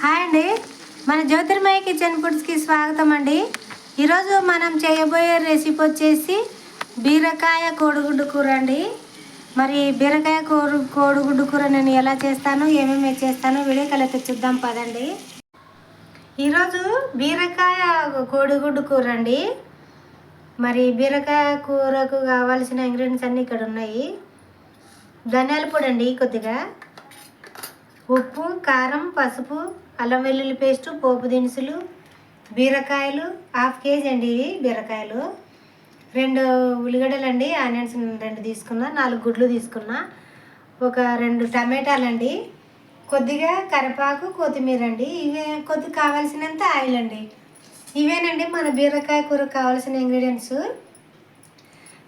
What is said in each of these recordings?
Hi అండి, మన జ్యోతిర్మయ kitchen ఫుడ్స్కి స్వాగతం అండి. ఈరోజు మనం చేయబోయే రెసిపీ వచ్చేసి బీరకాయ కోడిగుడ్డు కూర అండి. మరి బీరకాయ కోడిగుడ్డు కూర నేను ఎలా చేస్తానో ఏమేమి చేస్తానో వీడియోకి చూద్దాం పదండి. ఈరోజు బీరకాయ కోడిగుడ్డు కూర అండి. మరి బీరకాయ కూరకు కావాల్సిన ఇంగ్రీడియంట్స్ అన్నీ ఇక్కడ ఉన్నాయి. ధనియాల పొడి అండి, కొద్దిగా ఉప్పు, కారం, పసుపు, అల్లం వెల్లుల్లి పేస్టు, పోపు దినుసులు, బీరకాయలు 1/2 కేజీ అండి. ఇవి బీరకాయలు 2 ఉల్లిగడ్డలు అండి, ఆనియన్స్ 2 తీసుకున్నా, 4 గుడ్లు తీసుకున్నా, ఒక 2 టమాటాలు అండి, కొద్దిగా కరివేపాకు, కొత్తిమీర అండి. ఇవే కొద్దిగా కావాల్సినంత ఆయిల్ అండి. ఇవేనండి మన బీరకాయ కూరకు కావాల్సిన ఇంగ్రీడియంట్స్.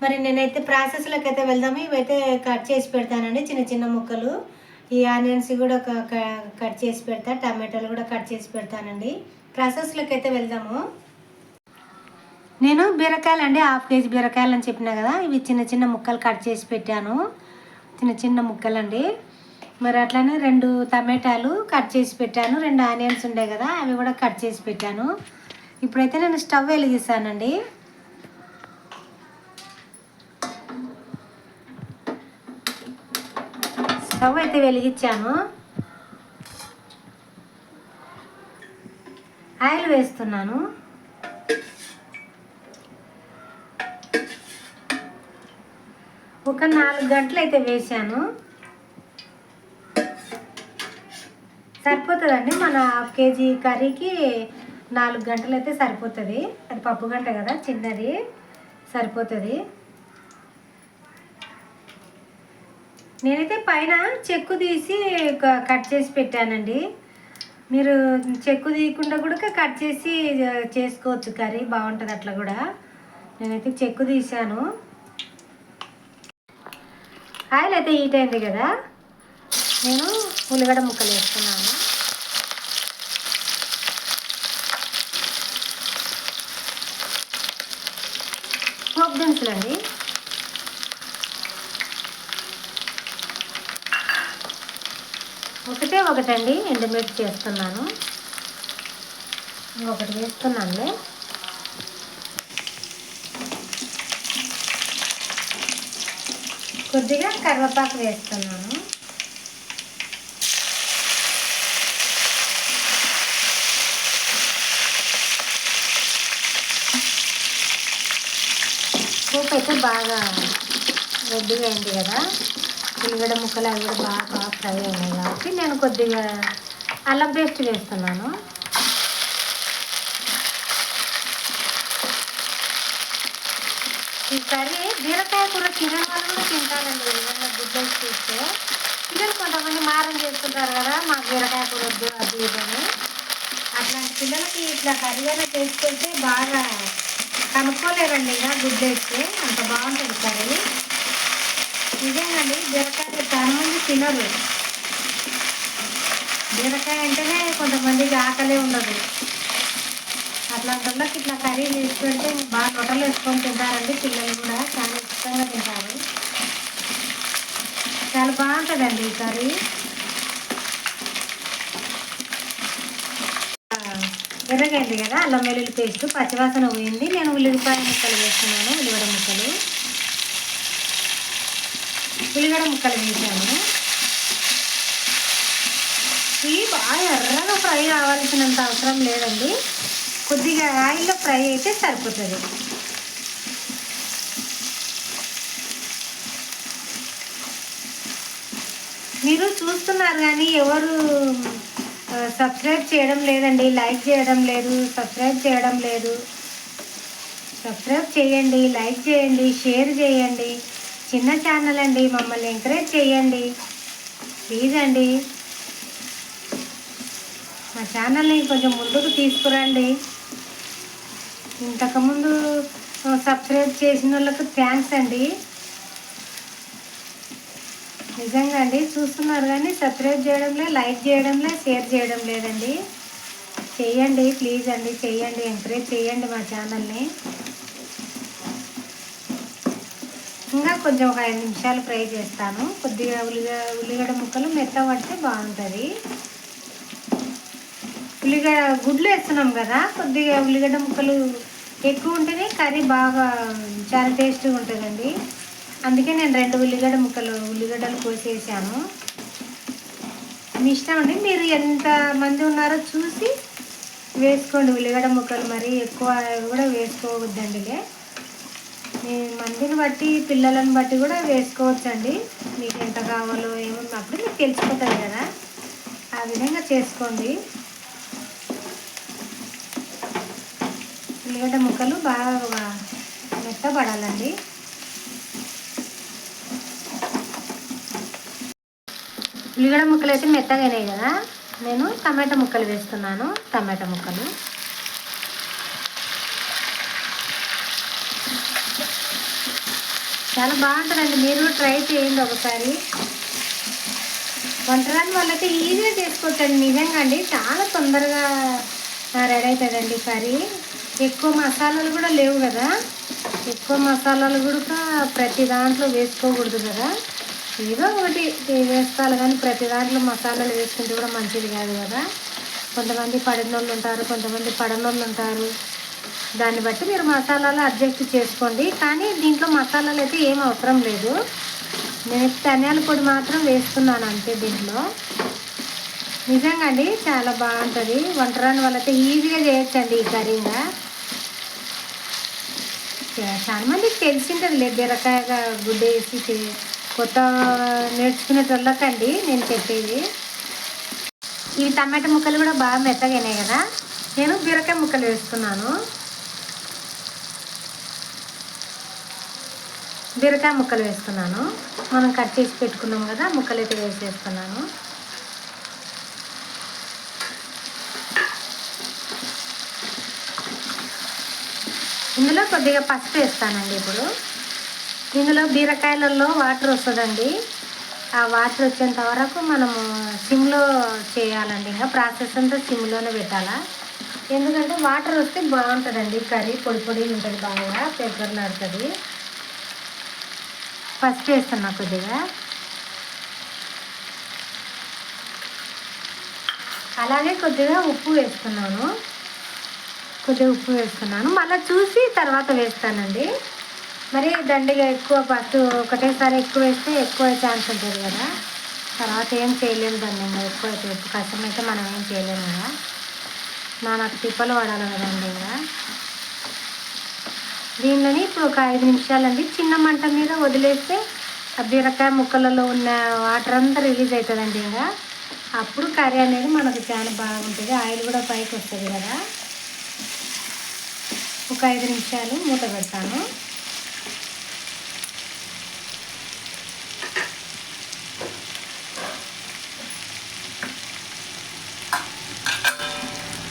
మరి నేనైతే ప్రాసెస్లోకి అయితే వెళ్దాము. ఇవైతే కట్ చేసి పెడతానండి, చిన్న చిన్న ముక్కలు. ఈ ఆనియన్స్ కూడా కట్ చేసి పెడతా, టమాటాలు కూడా కట్ చేసి పెడతానండి. ప్రాసెస్లోకి అయితే వెళ్దాము. నేను బీరకాయలు అండి 1/2 కేజీ బీరకాయలు అని చెప్పినా కదా, ఇవి చిన్న చిన్న ముక్కలు కట్ చేసి పెట్టాను, చిన్న చిన్న ముక్కలు అండి. మరి అట్లనే 2 టమాటాలు కట్ చేసి పెట్టాను, 2 ఆనియన్స్ ఉండే కదా అవి కూడా కట్ చేసి పెట్టాను. ఇప్పుడైతే నేను స్టవ్ వెలిగిస్తానండి. స్టవ్ అయితే వెలిగించాను. ఆయిల్ వేస్తున్నాను. ఒక 4 గంటలు అయితే వేసాను. సరిపోతుందండి, మన 1/2 కేజీ కర్రీకి 4 గంటలు అయితే సరిపోతుంది. అది పప్పు గంట కదా, చిన్నది, సరిపోతుంది. నేనైతే పైన చెక్కు తీసి కట్ చేసి పెట్టానండి. మీరు చెక్కు తీయకుండా కూడా కట్ చేసి చేసుకోవచ్చు, కర్రీ బాగుంటుంది అట్లా కూడా. నేనైతే చెక్కు తీసాను. ఆయిల్ అయితే హీట్ అయింది కదా, నేను ఉల్లిగడ్డ ముక్కలు వేస్తున్నాను. పోపు దినుసులు అండి, ఒకటండి ఎండుమిర్చి చేస్తున్నాను, ఇంకొకటి వేస్తున్నానులే. కొద్దిగా కరివేపాకు వేస్తున్నాను. పోపు అయితే బాగా రెడ్డిగా అయింది కదా, ఉల్లిగడ్డ ముక్కలు అవి కూడా బాగా ఫ్రై అయినాయి కాబట్టి నేను కొద్దిగా అల్లం పేస్ట్ వేస్తున్నాను. ఈ కర్రీ బీరకాయ కూర తినే వాళ్ళు కూడా తింటారండి. ఏదైనా గుడ్డలు చూస్తే పిల్లలు కొంతమంది మారం చేసుకుంటారు కదా, మా బీరకాయ కూర వద్దు అది ఇదని. అట్లాంటి పిల్లలకి ఇట్లా కర్రీగా చేసుకుంటే బాగా కనుక్కోలేరండి. ఇక గుడ్డు వేస్తే అంత బాగుంటుంది కర్రీ. నిజంగాండి, బీరకాయ చాలా మంది తినరు. బీరకాయ అంటేనే కొంతమందికి ఆకలే ఉండదు. అట్లాంటి వాళ్ళకి ఇట్లా కర్రీ చేసి పెడితే బాగా రొట్టెలు వేసుకొని తింటారండి. పిల్లలు కూడా చాలా ఇష్టంగా తింటారు. చాలా బాగుంటుందండి ఈ కర్రీ. ఎర్రగైంది కదా, అల్లం వెల్లుల్లి పేస్ట్ పచ్చివాసన పోయింది. నేను ఉల్లిపాయ ముక్కలు వేస్తున్నాను, ఉల్లిగడ్డ ముక్కలు వేసాను. ఇవి బాగా ఎర్రగా ఫ్రై కావాల్సినంత అవసరం లేదండి, కొద్దిగా ఆయిల్లో ఫ్రై అయితే సరిపోతుంది. మీరు చూస్తున్నారు కానీ ఎవరు సబ్స్క్రైబ్ చేయడం లేదండి, లైక్ చేయడం లేదు, సబ్స్క్రైబ్ చేయడం లేదు. సబ్స్క్రైబ్ చేయండి, లైక్ చేయండి, షేర్ చేయండి. చిన్న ఛానల్ అండి, మమ్మల్ని ఎంకరేజ్ చేయండి ప్లీజ్ అండి. మా ఛానల్ని కొంచెం ముందుకు తీసుకురండి. ఇంతకుముందు సబ్స్క్రైబ్ చేసిన వాళ్ళకు థ్యాంక్స్ అండి. నిజంగా అండి, చూస్తున్నారు కానీ సబ్స్క్రైబ్ చేయడం లేదు, లైక్ చేయడం లేదు, షేర్ చేయడం లేదండి. చేయండి ప్లీజ్ అండి, చేయండి, ఎంకరేజ్ చేయండి మా ఛానల్ని. ఇంకా కొంచెం ఒక 5 నిమిషాలు ఫ్రై చేస్తాను. కొద్దిగా ఉల్లిగడ్డ ముక్కలు మెత్తబడితే బాగుంటుంది. ఉల్లిగడ్డ గుడ్లు వేస్తున్నాం కదా, కొద్దిగా ఉల్లిగడ్డ ముక్కలు ఎక్కువ ఉంటేనే కర్రీ బాగా చాలా టేస్ట్గా ఉంటుందండి. అందుకే నేను 2 ఉల్లిగడ్డలు కోసేసాను. మీ ఇష్టం అండి, మీరు ఎంత మంది ఉన్నారో చూసి వేసుకోండి. ఉల్లిగడ్డ ముక్కలు మరి ఎక్కువ కూడా వేసుకోవద్దండిలే. మీ మందిని బట్టి పిల్లలను బట్టి కూడా వేసుకోవచ్చండి. మీకు ఎంత కావాలో ఏమున్నప్పుడు మీకు తెలిసిపోతుంది కదా, ఆ విధంగా చేసుకోండి. ఉల్లిగడ్డ ముక్కలు బాగా మెత్తపడాలండి. ఉల్లిగడ్డ ముక్కలు అయితే మెత్తగా అయినాయి కదా, నేను టమాటా ముక్కలు వేస్తున్నాను. టమాటా ముక్కలు చాలా బాగుంటుందండి, మీరు ట్రై చేయండి ఒకసారి. వంటరాని వాళ్ళైతే ఈజీగా చేసుకోవచ్చండి. నిజంగా అండి, చాలా తొందరగా రెడీ అవుతుందండి కర్రీ. ఎక్కువ మసాలాలు కూడా లేవు కదా, ఎక్కువ మసాలాలు కూడా ప్రతి దాంట్లో వేసుకోకూడదు కదా, ఏదో ఒకటి వేసుకోవాలి. కానీ ప్రతి దాంట్లో మసాలాలు వేసుకుంటే కూడా మంచిది కాదు కదా. కొంతమంది పడినోళ్ళు ఉంటారు, కొంతమంది పడనోళ్ళు ఉంటారు. దాన్ని బట్టి మీరు మసాలాలు అడ్జస్ట్ చేసుకోండి. కానీ దీంట్లో మసాలాలు అయితే ఏం అవసరం లేదు. నేను ధనియాల పొడి మాత్రం వేస్తున్నాను అంతే దీంట్లో. నిజంగా అండి చాలా బాగుంటుంది. వంటరాని వాళ్ళైతే ఈజీగా చేయొచ్చండి ఈ కర్రీగా. చాలా మందికి తెలిసింటుంది బీరకాయ గుడ్డ వేసి కొత్త నేర్చుకునేటోళ్ళకండి నేను చెప్పేది. ఈ టమాటా ముక్కలు కూడా బాగా మెత్తగాయినాయి కదా, నేను బీరకాయ ముక్కలు వేస్తున్నాను. బీరకాయ ముక్కలు వేస్తున్నాను. మనం కట్ చేసి పెట్టుకున్నాం కదా, ముక్కలు అయితే వేసేస్తున్నాను. ఇందులో కొద్దిగా పసుపు వేస్తానండి. ఇప్పుడు ఇందులో బీరకాయలలో వాటర్ వస్తుందండి. ఆ వాటర్ వచ్చేంత వరకు మనము సిమ్లో చేయాలండి. ఇంకా ప్రాసెస్ అంతా సిమ్లోనే పెట్టాలా, ఎందుకంటే వాటర్ వస్తే బాగుంటుందండి కర్రీ. పొడి పొడి ఉంటుంది, బాగా పెప్పర్లాడుతుంది. పసుపు వేస్తున్నా కొద్దిగా, అలాగే కొద్దిగా ఉప్పు వేస్తున్నాను. మళ్ళీ చూసి తర్వాత వేస్తానండి. మరి దండిగా ఎక్కువ ఫస్ట్ ఒకటేసారి ఎక్కువ వేస్తే ఎక్కువ ఛాన్స్ ఉంటుంది కదా, తర్వాత ఏం చేయలేము దాన్ని. ఇంకా ఎక్కువ అయితే ఉప్పు కష్టమైతే మనం ఏం చేయలేము కదా, నాకు తిప్పలు పడాలి కదండి. ఇంకా దీనిలోని ఇప్పుడు ఒక 5 నిమిషాలండి చిన్న మంట మీద వదిలేస్తే ఆ బీరకాయ ముక్కలలో ఉన్న వాటర్ అంతా రిలీజ్ అవుతుందండి. ఇంకా అప్పుడు కర్రీ అనేది మనకు చాలా బాగుంటుంది. ఆయిల్ కూడా పైకి వస్తుంది కదా. ఒక 5 నిమిషాలు మూత పెడతాను.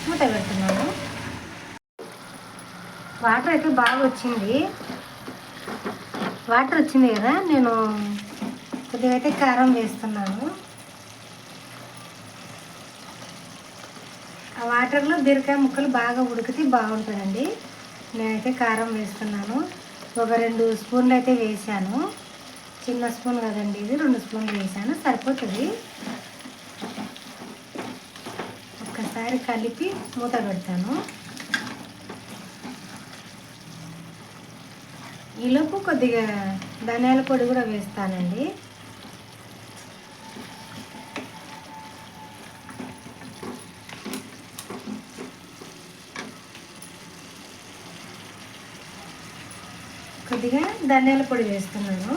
మూత పెడుతున్నాను. వాటర్ అయితే బాగా వచ్చింది. వాటర్ వచ్చింది కదా, నేను కొద్దిగా అయితే కారం వేస్తున్నాను. ఆ వాటర్లో బీరకాయ ముక్కలు బాగా ఉడికితే బాగుంటుందండి. నేనైతే కారం వేస్తున్నాను. ఒక 2 స్పూన్లు అయితే వేసాను. చిన్న స్పూన్ కదండి ఇది, 2 స్పూన్లు వేసాను, సరిపోతుంది. ఒక్కసారి కలిపి మూత పెడతాను. ఈలోపు కొద్దిగా ధనియాల పొడి కూడా వేస్తానండి. కొద్దిగా ధనియాల పొడి వేస్తున్నాను,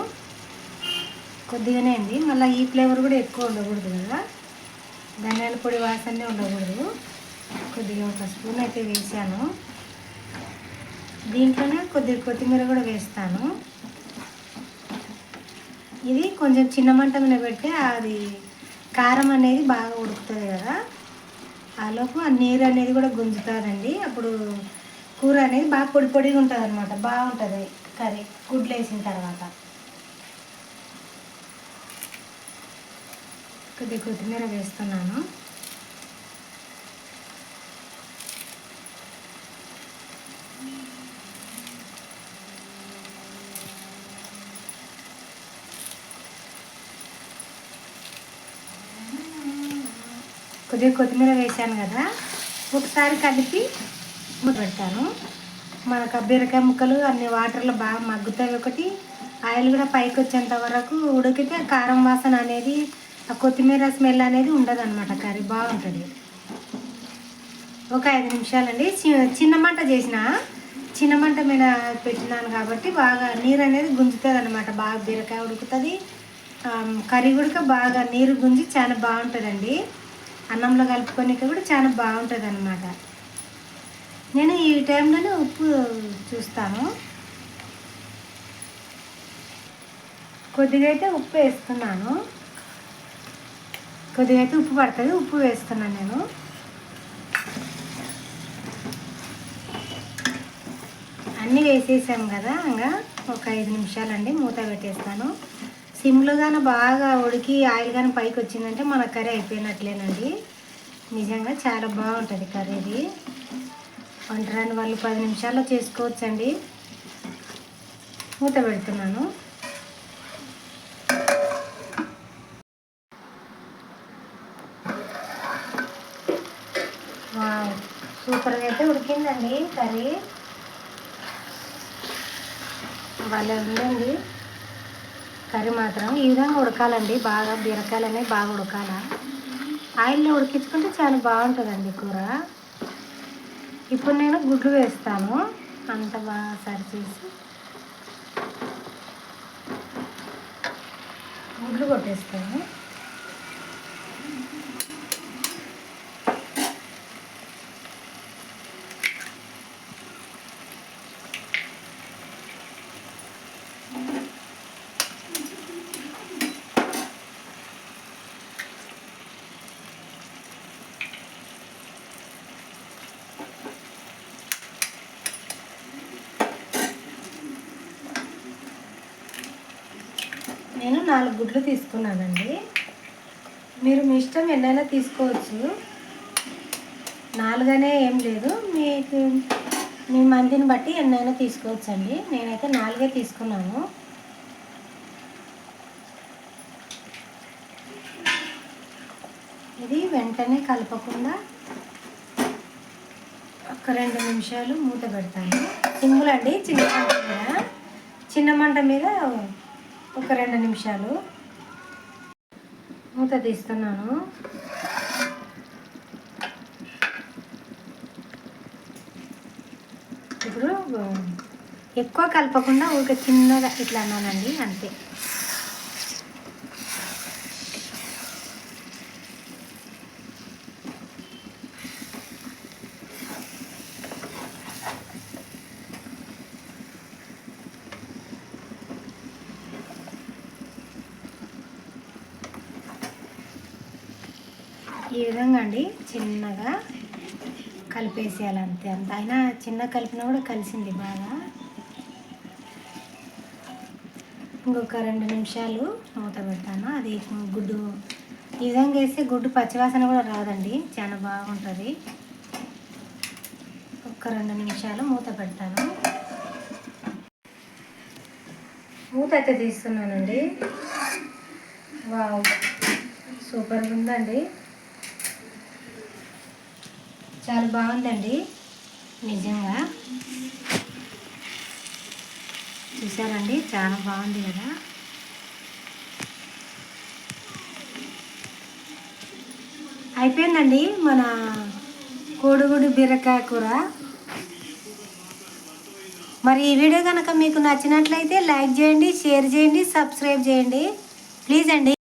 కొద్దిగానే అండి. మళ్ళీ ఈ ఫ్లేవర్ కూడా ఎక్కువ ఉండకూడదు కదా, ధనియాల పొడి వాసనే ఉండకూడదు. కొద్దిగా ఒక స్పూన్ అయితే వేసాను. దీంట్లోనే కొద్దిగా కొత్తిమీర కూడా వేస్తాను. ఇది కొంచెం చిన్న మంట మీద పెడితే అది కారం అనేది బాగా ఉడుకుతుంది కదా, ఆలోపు ఆ నీరు అనేది కూడా గుంజుతుందండి. అప్పుడు కూర అనేది బాగా పొడి పొడిగా ఉంటుంది అనమాట, బాగుంటుంది కర్రీ గుడ్లు వేసిన తర్వాత. కొద్దిగా కొత్తిమీర వేస్తున్నాను. కొద్దిగా కొత్తిమీర వేసాను కదా, ఒకసారి కలిపి మూత పెడతాను. మనకు ఆ బీరకాయ ముక్కలు అన్ని వాటర్లో బాగా మగ్గుతాయి. ఒకటి ఆయిల్ కూడా పైకి వచ్చేంత వరకు ఉడికితే కారం వాసన అనేది, ఆ కొత్తిమీర స్మెల్ అనేది ఉండదు అనమాట. కర్రీ బాగుంటుంది. ఒక 5 నిమిషాలండి. చిన్న మంట చిన్న మంట మీద పెట్టినాను కాబట్టి బాగా నీరు అనేది గుంజుతుంది అనమాట. బాగా బీరకాయ ఉడుకుతుంది. కర్రీ కూడా బాగా నీరు గుంజి చాలా బాగుంటుందండి. అన్నంలో కలుపుకొని కూడా చాలా బాగుంటుంది అనమాట. నేను ఈ టైంలోనే ఉప్పు చూస్తాను. కొద్దిగా అయితే ఉప్పు వేస్తున్నాను. కొద్దిగా అయితే ఉప్పు పడుతుంది, ఉప్పు వేస్తున్నాను నేను. అన్నీ వేసేసాము కదా, ఇంకా ఒక 5 నిమిషాలండి మూత పెట్టేస్తాను. సిమ్లో కానీ బాగా ఉడికి ఆయిల్ కానీ పైకి వచ్చిందంటే మన కర్రీ అయిపోయినట్లేనండి. నిజంగా చాలా బాగుంటుంది కర్రీది. వంటరాని వాళ్ళు 10 నిమిషాల్లో చేసుకోవచ్చండి. మూత పెడుతున్నాను. సూపర్గా అయితే ఉడికిందండి కర్రీ. భలే ఉందండి కర్రీ మాత్రం. ఈ విధంగా ఉడకాలండి. బాగా బీరకాయలు అనేవి బాగా ఉడకాల. ఆయిల్లో ఉడికించుకుంటే చాలా బాగుంటుందండి కూర. ఇప్పుడు నేను గుడ్లు వేస్తాను. అంత బాగా సరిచేసి గుడ్లు కొట్టేస్తాను. నేను 4 గుడ్లు తీసుకున్నానండి. మీరు మీ ఇష్టం ఎన్నైనా తీసుకోవచ్చు. 4 అనే ఏం లేదు, మీకు మీ మందిని బట్టి ఎన్నైనా తీసుకోవచ్చండి. నేనైతే 4 తీసుకున్నాను. ఇది వెంటనే కలపకుండా ఒక 2 నిమిషాలు మూత పెడతాను. సింపుల్ అండి. చిన్న మంట మీద ఒక 2 నిమిషాలు మూత తీస్తున్నాను. ఇప్పుడు ఎక్కువ కలపకుండా ఒక చిన్నగా ఇట్లా అన్నానండి, అంతే. ఈ విధంగా అండి చిన్నగా కలిపేసేయాలి, అంతే. అంత అయినా చిన్న కలిపినా కూడా కలిసింది బాగా. ఇంకొక 2 నిమిషాలు మూత పెడతాను. అది గుడ్డు ఈ విధంగా వేస్తే గుడ్డు పచ్చివాసన కూడా రాదండి, చాలా బాగుంటుంది. ఒక 2 నిమిషాలు మూత పెడతాను. మూత అయితే తీస్తున్నానండి. వావ్, సూపర్గా ఉందండి. చాలా బాగుందండి నిజంగా. చూసారండి, చాలా బాగుంది కదా. అయిపోయిందండి మన కోడిగుడ్డు బీరకాయ కూర. మరి ఈ వీడియో కనుక మీకు నచ్చినట్లయితే లైక్ చేయండి, షేర్ చేయండి, సబ్స్క్రైబ్ చేయండి ప్లీజ్ అండి.